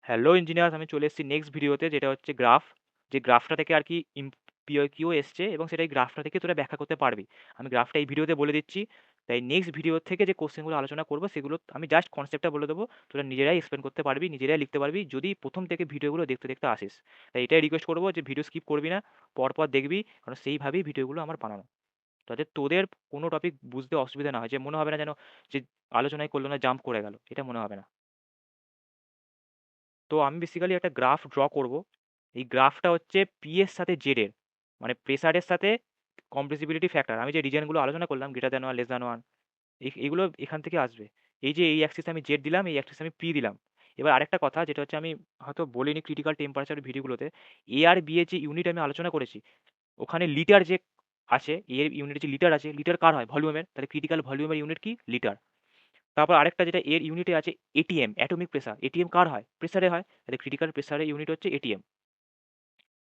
Hello engineers, আমি চলে এসেছি নেক্সট ভিডিওতে, যেটা হচ্ছে গ্রাফ। যে গ্রাফটা থেকে আর কি পিওকিউ এসছে এবং সেটা এই গ্রাফটা থেকে তোরা ব্যাখ্যা করতে পারবি। আমি গ্রাফটা এই ভিডিওতে বলে দিচ্ছি। তাই নেক্সট ভিডিও থেকে যে কোশ্চেনগুলো আলোচনা করবো সেগুলো আমি জাস্ট কনসেপ্টটা বলে দেবো, তোরা নিজেরাই এক্সপ্লেন করতে পারবি, নিজেরাই লিখতে পারবি যদি প্রথম থেকে ভিডিওগুলো দেখতে দেখতে আসিস। তাই এটাই রিকোয়েস্ট করবো যে ভিডিও স্কিপ করবি না, পরপর দেখবি, কারণ সেইভাবেই ভিডিওগুলো আমার বানানো, যাতে তোদের কোনো টপিক বুঝতে অসুবিধা না হয়, যে মনে হবে না যেন যে আলোচনায় করলো না, জাম্প করে গেল, এটা মনে হবে না। তো আমি বেসিক্যালি একটা গ্রাফ ড্র করব। এই গ্রাফটা হচ্ছে পি এর সাথে জেড এর, মানে প্রেসারের সাথে কম্প্রেসিবিলিটি ফ্যাক্টর, আমি যে রিজনগুলো আলোচনা করলাম, greater than one, less than one, এইগুলো এখান থেকে আসবে। এই যে এই অ্যাক্সিস আমি জেড দিলাম, এই অ্যাক্সিস আমি পি দিলাম। এবার আরেকটা কথা, যেটা হচ্ছে আমি হয়তো বলিনি ক্রিটিক্যাল টেম্পারেচার ভিডিওগুলোতে, এ আর বি এর যে ইউনিট আমি আলোচনা করেছি, ওখানে লিটার যে আছে, এর ইউনিট যে লিটার আছে, লিটার কার হয়? ভলিউমের। তাহলে ক্রিটিক্যাল ভলিউমের ইউনিট কি? লিটার। তারপর আরেকটা যেটা এর ইউনিটে আছে, এটিএম, অ্যাটমিক প্রেসার। এটিএম কার হয়? প্রেসারে হয়। তাহলে ক্রিটিক্যাল প্রেসারের ইউনিট হচ্ছে এটিএম।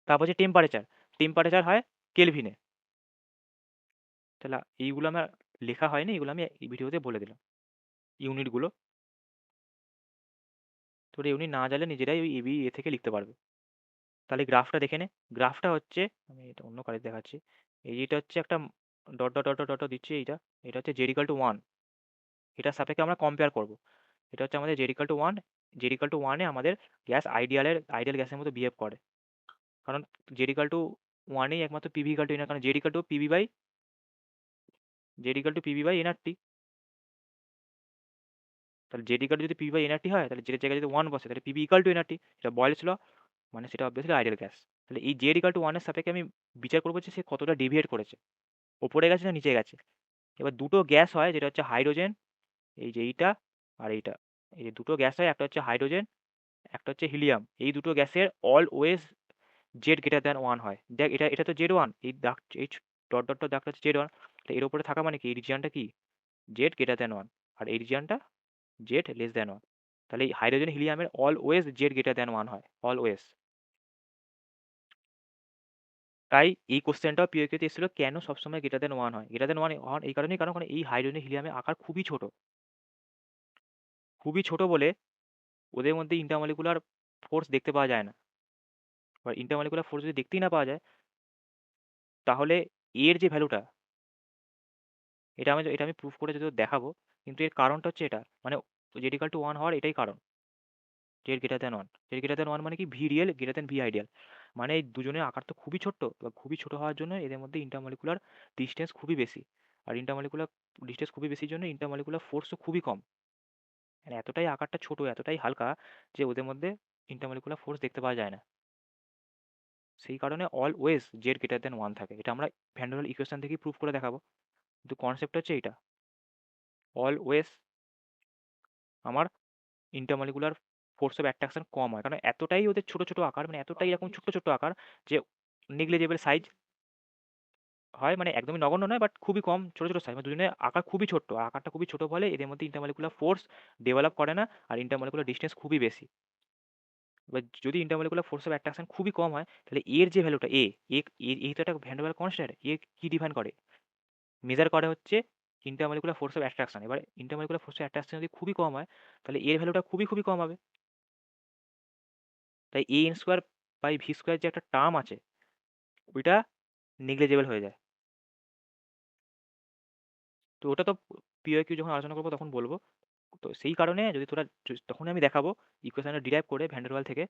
তারপর যে টেম্পারেচার, টেম্পারেচার হয় কেলভিনে। তাহলে এইগুলো আমার লেখা হয়নি, এগুলো আমি এই ভিডিওতে বলে দিলাম ইউনিটগুলো। তোর ইউনিট না জানলে নিজেরাই ওই এবি এ থেকে লিখতে পারবে। তাহলে গ্রাফটা দেখে নে। গ্রাফটা হচ্ছে, আমি এটা অন্য কাজে দেখাচ্ছি। এইটা হচ্ছে একটা dot dot dot dot dot দিচ্ছি, এইটা। এটা হচ্ছে জেড ইকাল টু ওয়ান। এটার সাপেক্ষে আমরা কম্পেয়ার করব। এটা হচ্ছে আমাদের Z equal to one. Z equal two ওয়ানে আমাদের গ্যাস আইডিয়াল গ্যাসের মতো বিহেভ করে, কারণ জেড ইকাল টু ওয়ানেই একমাত্র পিভি ইকাল টু এনার, কারণ Z equal to PV by NRT. তাহলে জেড ইকাল টু যদি পিভি বাই এনআরটি হয়, তাহলে জেড এর জায়গায় যদি ওয়ান বসে, তাহলে পিভি ইকাল টু এনআরটি। এটা বয়েলস ল, মানে সেটা অবভিয়াসলি আইডিয়াল গ্যাস। তাহলে এই জেড ইকাল টু ওয়ানের সাপেক্ষে আমি বিচার করবো যে সে কতটা ডেভিয়েট করেছে, ওপরে গেছে না নিচে গেছে। এবার দুটো গ্যাস হয়, যেটা হচ্ছে হাইড্রোজেন, এই যে এইটা আর এইটা। এই যে দুটো গ্যাস হয়, একটা হচ্ছে হাইড্রোজেন, একটা হচ্ছে হিলিয়াম। এই দুটো গ্যাসের always Z greater than one হয়। দেখ, এটা এটা তো জেড ওয়ান, এই দাগ, এই ডট ডট ডট দাগটা হচ্ছে জেড ওয়ান। এর উপরে থাকা মানে কি? এই রিজিয়নটা কি? Z greater than one. আর এই রিজিয়নটা জেড লেস দ্যান ওয়ান। তাহলে এই হাইড্রোজেন হিলিয়ামের always Z greater than one হয়, অলওয়েজ। তাই এই কোশ্চেনটাও পিওকিউতে এসেছিল, কেন সবসময় গ্রেটার দ্যান ওয়ান হয়? গ্রেটার দ্যান ওয়ান হওয়ার এই কারণেই, কারণ এই হাইড্রোজেন হিলিয়ামের আকার খুবই ছোট, খুবই ছোট বলে ওদের মধ্যে ইন্টারমলিকুলার ফোর্স দেখতে পাওয়া যায় না। এবার ইন্টারমলিকুলার ফোর্স যদি দেখতেই না পাওয়া যায়, তাহলে এর যে ভ্যালুটা, এটা আমি প্রুফ করে যদি দেখাবো, কিন্তু এর কারণটা হচ্ছে এটা, মানে জেড ইকাল টু ওয়ান হওয়ার এটাই কারণ। Z greater than one, Z greater than one মানে কি? V real greater than V ideal. মানে এই দুজনের আকার তো খুবই ছোট্ট, এবার খুবই ছোট হওয়ার জন্য এদের মধ্যে ইন্টারমলিকুলার ডিস্টেন্স খুবই বেশি। আর ইন্টারমলিকুলার ডিস্টেন্স খুবই বেশির জন্য ইন্টারমলিকুলার ফোর্সও খুবই কম। মানে এতটাই আকারটা ছোট, এতটাই হালকা, যে ওদের মধ্যে ইন্টারমলিকুলার ফোর্স দেখতে পাওয়া যায় না। সেই কারণে always Z greater than one থাকে। এটা আমরা ভ্যান ডার ওয়াল ইকুয়েশন থেকেই প্রুফ করে দেখাবো, কিন্তু কনসেপ্ট হচ্ছে এইটা। অলওয়েজ আমার ইন্টারমলিকুলার ফোর্স অফ অ্যাট্রাকশন কম হয়, কারণ এতটাই ওদের ছোট ছোট আকার, মানে এতটাই এরকম ছোট ছোট আকার, যে নেগলিজেবল সাইজ হয়, মানে একদমই নগণ্য নয়, বাট খুবই কম, ছোট ছোট সাইজ, মানে দুজনের আকার খুবই ছোট্ট। আকারটা খুবই ছোট বলে এদের মধ্যে ইন্টারমলিকুলার ফোর্স ডেভেলপ করে না, আর ইন্টারমলিকুলার ডিস্টেন্স খুবই বেশি। এবার যদি ইন্টারমলিকুলার ফোর্স অফ অ্যাট্রাকশন খুবই কম হয়, তাহলে এর যে ভ্যালুটা এ, এই তো একটা ভ্যান ডার ওয়াল কনস্ট্যান্ট, এ কি ডিফাইন করে? মেজার করে হচ্ছে ইন্টারমলিকুলার ফোর্স অফ অ্যাট্রাকশন। এবার ইন্টারমলিকুলার ফোর্স অফ অ্যাট্রাকশন যদি খুবই কম হয়, তাহলে এর ভ্যালুটা খুবই খুবই কম হবে। তাই A N square by V square যে একটা টার্ম আছে, ওইটা নেগলিজেবল হয়ে যায়। তো ওটা তো পিওকিউ যখন আলোচনা করবো তখন বলবো। তো সেই কারণে যদি তোরা, তখন আমি দেখাবো ইকুয়েশনটা ডিরাইভ করে ভ্যান ডার ওয়াল থেকে,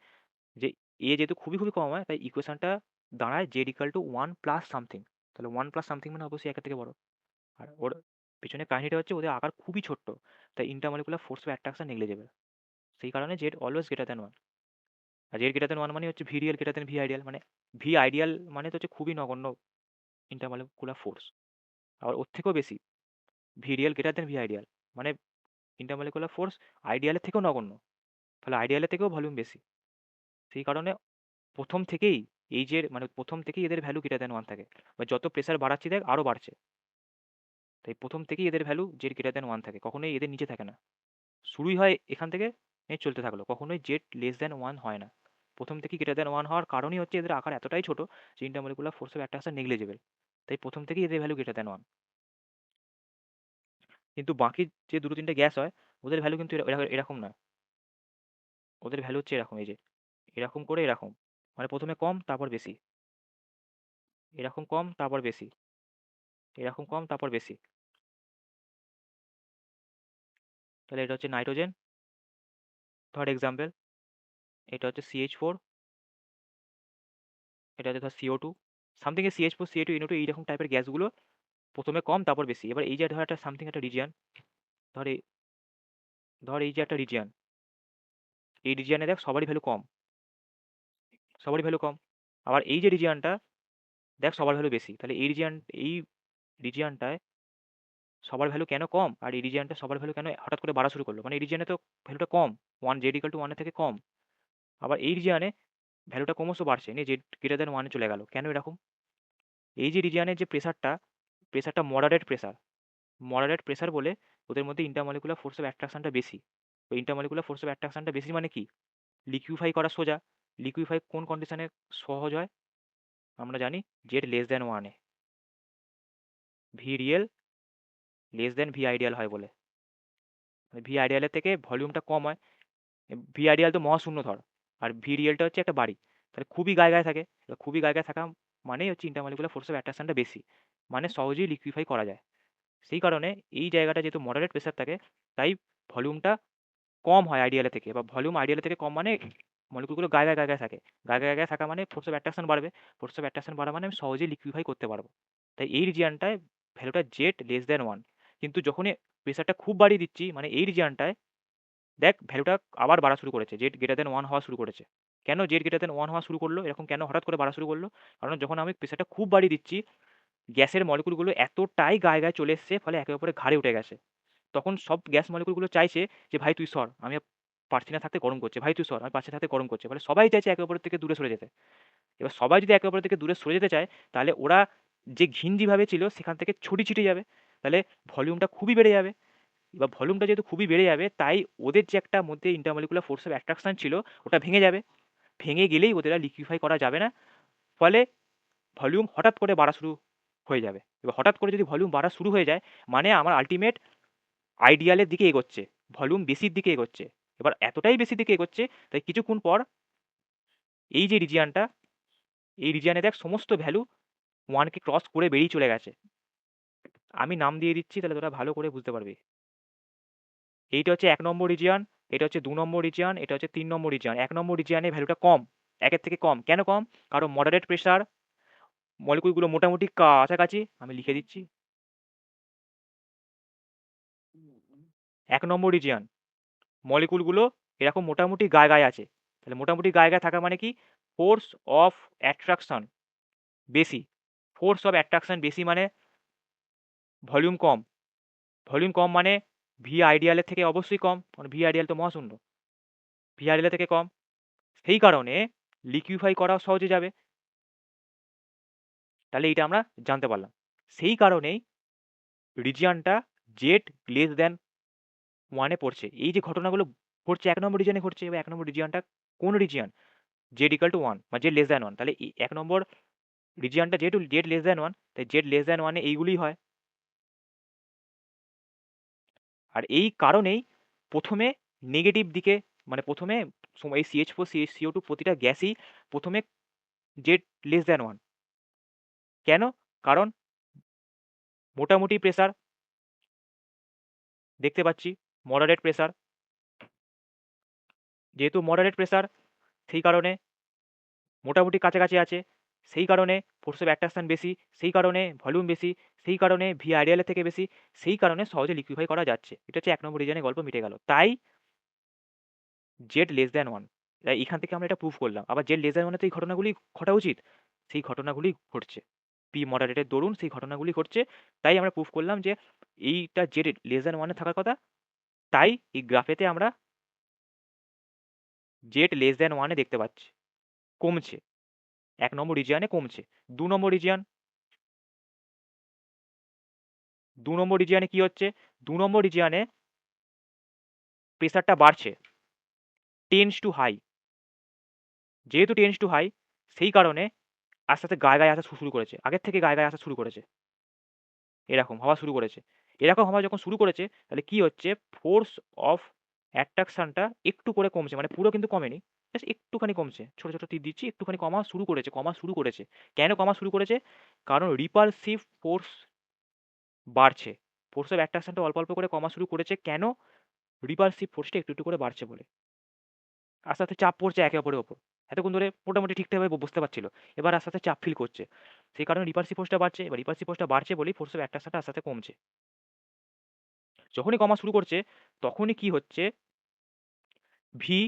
যে এ যেহেতু খুবই খুবই কম হয়, তাই ইকুয়েশনটা দাঁড়ায় Z equal to one plus something. তাহলে ওয়ান প্লাস সামথিং মানে অবশ্যই একের থেকে বড়। আর ওর পিছনে কাহিনীটা হচ্ছে ওদের আকার খুবই ছোট্ট, তাই intermolecular force of attraction negligible. সেই কারণে Z always greater than one. আর জেড গ্রেটার দ্যান ওয়ান মানে হচ্ছে V real greater than V ideal, মানে ভি আইডিয়াল মানে তো হচ্ছে খুবই নগণ্য ইন্টারমলিকুলার ফোর্স। আর ওর থেকেও বেশি, V real greater than V ideal, মানে ইন্টারমলিকুলার ফোর্স আইডিয়ালের থেকেও নগণ্য। তাহলে আইডিয়ালের থেকেও ভলিউম বেশি। সেই কারণে প্রথম থেকেই এই যে, মানে প্রথম থেকেই এদের ভ্যালু গ্রেটার দ্যান ওয়ান থাকে, বা যত প্রেসার বাড়াচ্ছি দেখ আরও বাড়ছে। তাই প্রথম থেকেই এদের value Z greater than one থাকে, কখনোই এদের নিচে থাকে না। শুরুই হয় এখান থেকে, চলতে থাকলো, কখনোই জেড লেস দ্যান ওয়ান হয় না। প্রথম থেকেই গ্রেটার দ্যান ওয়ান হওয়ার কারণই হচ্ছে এদের আকার এতটাই ছোট যে intermolecular force of attraction negligible. তাই প্রথম থেকেই এদের ভ্যালু গ্রেটার দ্যান ওয়ান। কিন্তু বাকি যে দুটো তিনটে গ্যাস হয়, ওদের ভ্যালু কিন্তু এরকম না। ওদের ভ্যালু হচ্ছে এরকম, এই যে এরকম করে এরকম, মানে প্রথমে কম তারপর বেশি, এরকম কম তারপর বেশি, এরকম কম তারপর বেশি। তাহলে এটা হচ্ছে নাইট্রোজেন, ধর এক্সাম্পল, এটা হচ্ছে CH4, এটা হচ্ছে ধর CO2, সামথিং এ CH4 CO2 NO2 এইরকম টাইপের গ্যাসগুলো প্রথমে কম তারপর বেশি। এবার এই যে ধর একটা সামথিং একটা রিজিয়ান, ধর ধর এই যে একটা রিজিয়ান, এই রিজিয়ানে দেখ সবারই ভ্যালু কম, সবারই ভ্যালু কম। আবার এই যে রিজিয়ানটা দেখ সবার ভ্যালু বেশি, তাহলে এই রিজিয়ানটায় সবার ভ্যালু কেন কম, আর এই রিজিয়ানটা সবার ভ্যালু কেন হঠাৎ করে বাড়া শুরু করলো, মানে এই রিজিয়ানে তো ভ্যালুটা কম, Z=1 এর থেকে কম। আবার এই রিজিয়ানে ভ্যালুটা ক্রমশ বাড়ছে, নিয়ে Z>1 চলে গেল, কেন এরকম? এই যে রিজিয়ানের যে প্রেসারটা মডারেট প্রেসার বলে ওদের মধ্যে ইন্টারমলিকুলার ফোর্স অফ অ্যাট্রাকশনটা বেশি। তো ইন্টারমলিকুলার ফোর্স অফ অ্যাট্রাকশনটা বেশি মানে কি, লিকুইফাই করা সোজা। লিকুইফাই কোন কন্ডিশনে সহজ হয় আমরা জানি, Z<1 V real V ideal হয় বলে, মানে ভি আইডিয়ালের থেকে ভলিউমটা কম হয়। ভি আইডিয়াল তো মহাশূন্য ধর, আর ভি রিয়েলটা হচ্ছে একটা বাড়ি, তাহলে খুবই গায়ে গায়ে থাকে। এবার খুবই গায়ে গায়ে থাকা মানেই হচ্ছে ইন্টারমলিকুলার ফোর্স অফ অ্যাট্রাকশনটা বেশি, মানে সহজেই লিকুইফাই করা যায়। সেই কারণে এই জায়গাটা যেহেতু মডারেট প্রেসার থাকে, তাই ভলিউমটা কম হয় আইডিয়ালের থেকে, বা ভলিউম আইডিয়ালের থেকে কম মানে মলিকুলগুলো গায়ে গায়ে গায়ে গায়ে থাকে, গায়ে গায়ে গায়ে থাকা মানে ফোর্স অফ অ্যাট্রাকশন বাড়বে, ফোর্স অফ অ্যাট্রাকশন বাড়া মানে আমি সহজেই লিকুইফাই করতে পারবো। তাই এই রিজিয়ানটায় ভ্যালুটা Z 1, কিন্তু যখনই প্রেসারটা খুব বাড়িয়ে দিচ্ছি, মানে এই রিজিয়ানটায় দেখ ভ্যালুটা আবার বাড়া শুরু করেছে, Z 1 হওয়া শুরু করেছে। কেন Z>1 হওয়া শুরু করলো, এরকম কেন হঠাৎ করে বাড়া শুরু করলো? কারণ যখন আমি প্রেসারটা খুব বাড়িয়ে দিচ্ছি, গ্যাসের মলিকুলগুলো এতটাই গায়ে গায়ে চলে এসছে, ফলে একে অপরের ঘাড়ে উঠে গেছে। তখন সব গ্যাস মলিকুলগুলো চাইছে যে ভাই তুই সর, আমি আর পারছি না থাকতে, গরম করছে, ভাই তুই সর, আমি পারছি না থাকতে, গরম করছে, ফলে সবাই চাইছে একে অপরের থেকে দূরে সরে যেতে। এবার সবাই যদি একে অপরের থেকে দূরে সরে যেতে চায়, তাহলে ওরা যে ঘিঞ্জিভাবে ছিল সেখান থেকে ছুটি ছিটে যাবে, তাহলে ভলিউমটা খুবই বেড়ে যাবে। এবার ভলিউমটা যেহেতু খুবই বেড়ে যাবে, তাই ওদের যে একটা মধ্যে ইন্টারমলিকুলার ফোর্স অফ অ্যাট্রাকশন ছিল, ওটা ভেঙে যাবে। ভেঙে গেলেই ওদের আর লিকুইফাই করা যাবে না, ফলে ভলিউম হঠাৎ করে বাড়া শুরু হয়ে যাবে। এবার হঠাৎ করে যদি ভলিউম বাড়া শুরু হয়ে যায়, মানে আমার আলটিমেট আইডিয়ালের দিকে এগোচ্ছে, ভলিউম বেশির দিকে এগোচ্ছে। এবার এতটাই বেশি দিকে এগোচ্ছে, তাই কিছুক্ষণ পর এই যে রিজিয়ানটা, এই রিজিয়ানে দেখ সমস্ত ভ্যালু 1কে ক্রস করে বেরিয়ে চলে গেছে। আমি নাম দিয়ে দিচ্ছি, তাহলে তোরা ভালো করে বুঝতে পারবি। এইটা হচ্ছে 1 নম্বর রিজিয়ান, এটা হচ্ছে 2 নম্বর রিজিয়ান, এটা হচ্ছে 3 নম্বর রিজিয়ান। 1 নম্বর রিজিয়ানে ভ্যালুটা কম, 1-এর থেকে কম। কেন কম? কারণ মডারেট প্রেসার, মলিকুলগুলো মোটামুটি কাছাকাছি, আমি লিখে দিচ্ছি। 1 নম্বর রিজিয়ান, মলিকুলগুলো এরকম মোটামুটি গায়ে গায়ে আছে। তাহলে মোটামুটি গায়ে গায়ে থাকা মানে কি, ফোর্স অফ অ্যাট্রাকশন বেশি। ফোর্স অফ অ্যাট্রাকশন বেশি মানে ভলিউম কম। ভলিউম কম মানে ভি আইডিয়ালের থেকে অবশ্যই কম, কারণ ভি আইডিয়াল তো মহাশূন্য, ভি আইডিয়ালের থেকে কম। সেই কারণে লিকুইফাই করা সহজে যাবে। তাহলে এইটা আমরা জানতে পারলাম। সেই কারণেই রিজিয়ানটা Z<1 পড়ছে। এই যে ঘটনাগুলো ঘটছে 1 নম্বর রিজিয়ানে ঘটছে। এবার 1 নম্বর রিজিয়ানটা কোন রিজিয়ান? Z=1 বা Z<1। তাহলে 1 নম্বর রিজিয়ানটা যেহেতু Z 1, তাই Z 1 এ এইগুলিই হয়। আর এই কারণেই প্রথমে নেগেটিভ দিকে, মানে প্রথমে এই CH4 CO2 প্রতিটা গ্যাসই প্রথমে Z<1। কেন? কারণ মোটামুটি প্রেসার দেখতে পাচ্ছি, মডারেট প্রেসার, যেহেতু মডারেট প্রেসার সেই কারণে মোটামুটি কাছাকাছি আছে, সেই কারণে ফোর্স অফ অ্যাট্রাকশন বেশি, সেই কারণে ভলিউম বেশি, সেই কারণে ভি আইডিয়ালের থেকে বেশি, সেই কারণে সহজে লিকুইফাই করা যাচ্ছে। এটা হচ্ছে 1 নম্বর রিজনে গল্প মিটে গেল। তাই Z<1, তাই এখান থেকে আমরা এটা প্রুভ করলাম। আবার Z<1 তো এই ঘটনাগুলি ঘটা উচিত, সেই ঘটনাগুলি ঘটছে, পি মডারেটের দরুন সেই ঘটনাগুলি ঘটছে। তাই আমরা প্রুভ করলাম যে এইটা Z<1 থাকার কথা। তাই এই গ্রাফেতে আমরা Z<1 দেখতে পাচ্ছি কমছে, 1 নম্বর রিজিয়ানে কমছে। 2 নম্বর রিজিয়ান, 2 নম্বর রিজিয়ানে কি হচ্ছে? 2 নম্বর রিজিয়ানে প্রেসারটা বাড়ছে, টেন্স টু হাই। যেহেতু টেন্স টু হাই, সেই কারণে আস্তে আস্তে গায়ে গায়ে আসা শুরু করেছে, আগের থেকে গায়ে গায়ে আসা শুরু করেছে, এরকম হওয়া শুরু করেছে। এরকম হওয়া যখন শুরু করেছে, তাহলে কি হচ্ছে, ফোর্স অফ অ্যাট্রাকশনটা একটু করে কমছে, মানে পুরো কিন্তু কমেনি, জাস্ট একটুখানি কমছে, ছোট ছোট তীর দিচ্ছি, একটুখানি কমা শুরু করেছে। কেন কমা শুরু করেছে? কারণ রিপালসিভ ফোর্স বাড়ছে। ফোর্স অফ অ্যাট্রাকশনটা অল্প অল্প করে কমা শুরু করেছে কেন? রিপালসিভ ফোর্সটা একটু একটু করে বাড়ছে বলে। আস্তে আস্তে চাপ পড়ছে একে অপরের ওপর। এতক্ষণ ধরে মোটামুটি ঠিকঠাকভাবে বুঝতে পারছিল, এবার আস্তে আস্তে চাপ ফিল করছে। সেই কারণে রিপালসিভ ফোর্সটা বাড়ছে, এবার রিপালসিভ ফোর্সটা বাড়ছে বলেই ফোর্স অফ অ্যাট্রাকশনটা আস্তে আস্তে কমছে। যখনই কমা শুরু করছে তখনই কি হচ্ছে, V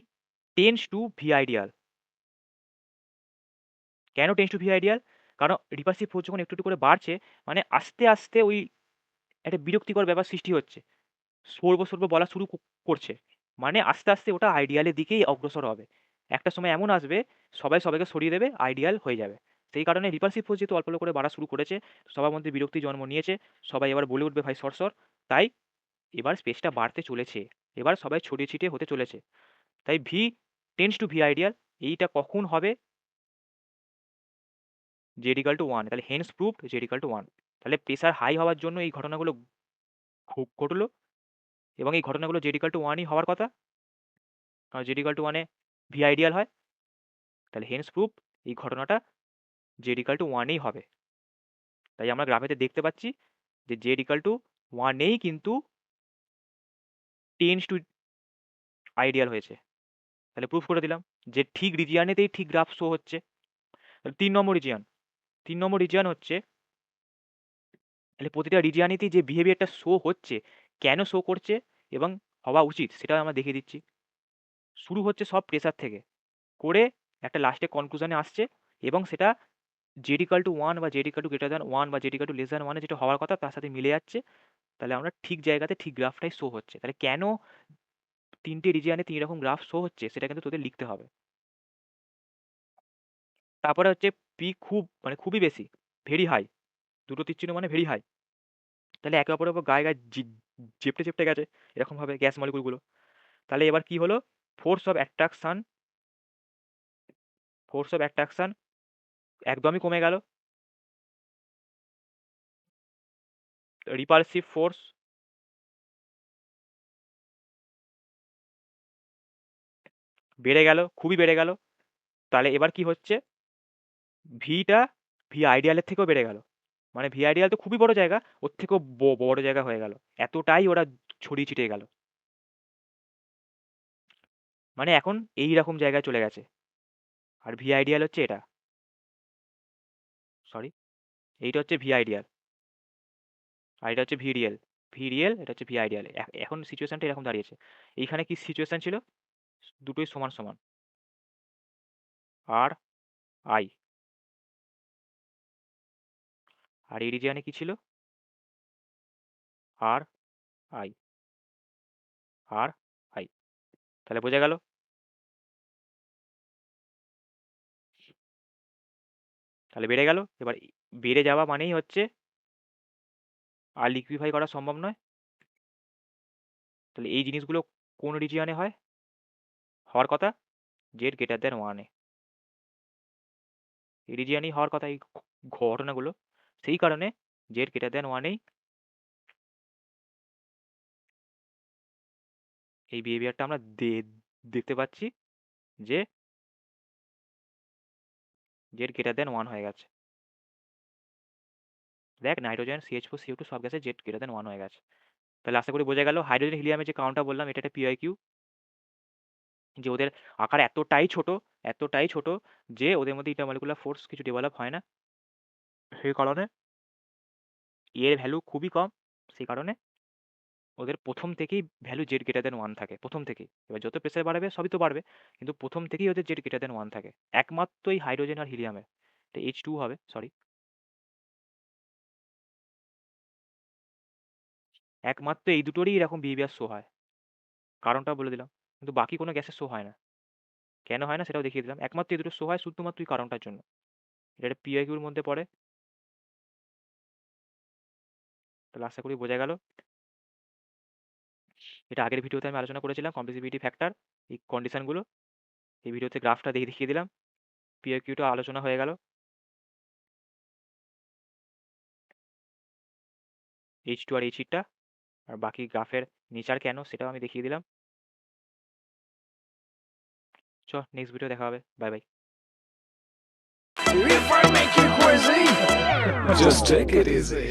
tends to V ideal. কেন টেন্স টু ভি আইডিয়াল? কারণ রিপালসিভ ফোর্স যখন একটু একটু করে বাড়ছে, মানে আস্তে আস্তে ওই একটা বিরক্তিকর ব্যাপার সৃষ্টি হচ্ছে, সরবো সরবো বলা শুরু করছে, মানে আস্তে আস্তে ওটা আইডিয়ালের দিকেই অগ্রসর হবে। একটা সময় এমন আসবে, সবাই সবাইকে সরিয়ে দেবে, আইডিয়াল হয়ে যাবে। সেই কারণে রিপালসিভ ফোর্স যেহেতু অল্প অল্প করে বাড়া শুরু করেছে, সবার মধ্যে বিরক্তি জন্ম নিয়েছে, সবাই এবার বলে উঠবে ভাই সর সর। তাই এবার স্পেসটা বাড়তে চলেছে, এবার সবাই ছড়িয়ে ছিটিয়ে হতে চলেছে। তাই V tends to V ideal. এইটা কখন হবে? জেড ইকাল টু ওয়ান, তাহলে hence proved Z equal to one. তাহলে প্রেসার হাই হওয়ার জন্য এই ঘটনাগুলো ঘটলো, এবং এই ঘটনাগুলো জেড ইকাল টু ওয়ানই হওয়ার কথা, কারণ জেড ইকাল টু ওয়ানে ভি আইডিয়াল হয়। তাহলে হেন্স প্রুভ এই ঘটনাটা জেড ইকাল টু ওয়ানেই হবে। তাই আমরা গ্রাফেতে দেখতে পাচ্ছি যে জেড ইকাল টু ওয়ানেই কিন্তু টেন্স টু আইডিয়াল হয়েছে। তাহলে প্রুফ করে দিলাম যে ঠিক রিজিয়ানেতেই ঠিক গ্রাফ শো হচ্ছে। তাহলে 3 নম্বর রিজিয়ান, 3 নম্বর রিজিয়ান হচ্ছে, তাহলে প্রতিটা রিজিয়ানেতেই যে বিহেভিয়ারটা শো হচ্ছে, কেন শো করছে এবং হওয়া উচিত সেটা আমরা দেখিয়ে দিচ্ছি। শুরু হচ্ছে সব প্রেসার থেকে করে একটা লাস্টে কনক্লুশনে আসছে, এবং সেটা জেড ইকাল টু ওয়ান বা Z equal to greater than one বা Z equal to less than ওয়ানে যেটা হওয়ার কথা তার সাথে মিলে যাচ্ছে। তাহলে আমরা ঠিক জায়গাতে ঠিক গ্রাফটাই শো হচ্ছে। তাহলে কেন 3টে রিজিয়ানে 3 রকম গ্রাফ শো হচ্ছে সেটা কিন্তু তোদের লিখতে হবে। তারপরে হচ্ছে পি খুব মানে খুবই বেশি, ভেরি হাই, দুটো তীর চিহ্ন মানে ভেরি হাই। তাহলে একে অপরের উপর গায়ে গায়ে চেপটে চেপটে গেছে এরকমভাবে গ্যাস মলিকুলগুলো। তাহলে এবার কি হলো? Force of attraction, force of attraction একদমই কমে গেল। রিপালসিভ ফোর্স বেড়ে গেল, খুবই বেড়ে গেল। তাহলে এবার কি হচ্ছে, ভিটা ভি আইডিয়ালের থেকেও বেড়ে গেল। মানে ভি আইডিয়াল তো খুবই বড় জায়গা, ওর থেকেও বড় জায়গা হয়ে গেল, এতটাই ওরা ছড়িয়ে ছিটিয়ে গেল। মানে এখন এই রকম জায়গায় চলে গেছে। আর ভি আইডিয়াল হচ্ছে এটা, সরি, এইটা হচ্ছে ভি আইডিয়াল, আর এটা হচ্ছে ভি রিয়েল। ভি রিয়েল, এটা হচ্ছে ভি আইডিয়াল। এখন সিচুয়েশনটা এরকম দাঁড়িয়েছে। এইখানে কি সিচুয়েশন ছিল? দুটোই সমান সমান, আর আই। আর এই রিজিয়ানে কি ছিল? আর আই, আর আই। তাহলে বোঝা গেল। তাহলে বেড়ে গেল। এবার বেড়ে যাওয়া মানেই হচ্ছে আর লিকুইফাই করা সম্ভব নয়। তাহলে এই জিনিসগুলো কোন রিজিয়নে হয়? হওয়ার কথা জেড গ্রেটার দেন ওয়ানে। এই রিজিয়নেই হওয়ার কথা এই ঘটনাগুলো। সেই কারণে জেড গ্রেটার দেন ওয়ানেই এই বিহেভিয়ারটা আমরা দেখতে পাচ্ছি, যে জেড গ্রেটার দেন ওয়ান হয়ে গেছে। দেখ, নাইট্রোজেন CH4CO2 সব গ্যাসে জেড গ্রেটার দেন ওয়ান হয়ে গেছে। তাহলে আশা করি বোঝা গেল হাইড্রোজেন হিলিয়ামের যে কারণটা বললাম, এটা একটা পিআইকিউ, যে ওদের আকার এতটাই ছোট, এতটাই ছোট যে ওদের মধ্যে ইন্টারমলিকুলার ফোর্স কিছু ডেভেলপ হয় না। সেই কারণে এর ভ্যালু খুবই কম। সেই কারণে ওদের প্রথম থেকেই value Z greater than one থাকে, প্রথম থেকেই। এবার যত প্রেসার বাড়বে সবই তো বাড়বে, কিন্তু প্রথম থেকেই ওদের জেড গ্রেটার দেন ওয়ান থাকে, একমাত্র এই হাইড্রোজেন আর হিলিয়ামের। এটা H2 হবে, সরি, একমাত্র এই দুটোরই এরকম বিহেভিয়ার শো হয়। কারণটা বলে দিলাম, কিন্তু বাকি কোনো গ্যাসের শো হয় না। কেন হয় না সেটাও দেখিয়ে দিলাম, একমাত্র এই দুটো শো হয় শুধুমাত্র এই কারণটার জন্য। এটা একটা পিআইকিউর মধ্যে পড়ে। তাহলে আশা করি বোঝা গেল। এটা আগের ভিডিওতে আমি আলোচনা করেছিলাম, কমপ্লেক্সিটি ফ্যাক্টর, এই কন্ডিশনগুলো। এই ভিডিওতে গ্রাফটা দেখিয়ে দিলাম, পিআইকিউটা আলোচনা হয়ে গেল। H2 আর H8টা, আর বাকি গ্রাফের নেচার কেন সেটাও আমি দেখিয়ে দিলাম। চ নেক্সট ভিডিও দেখা হবে। Bye, bye. If I make you crazy, just take it easy.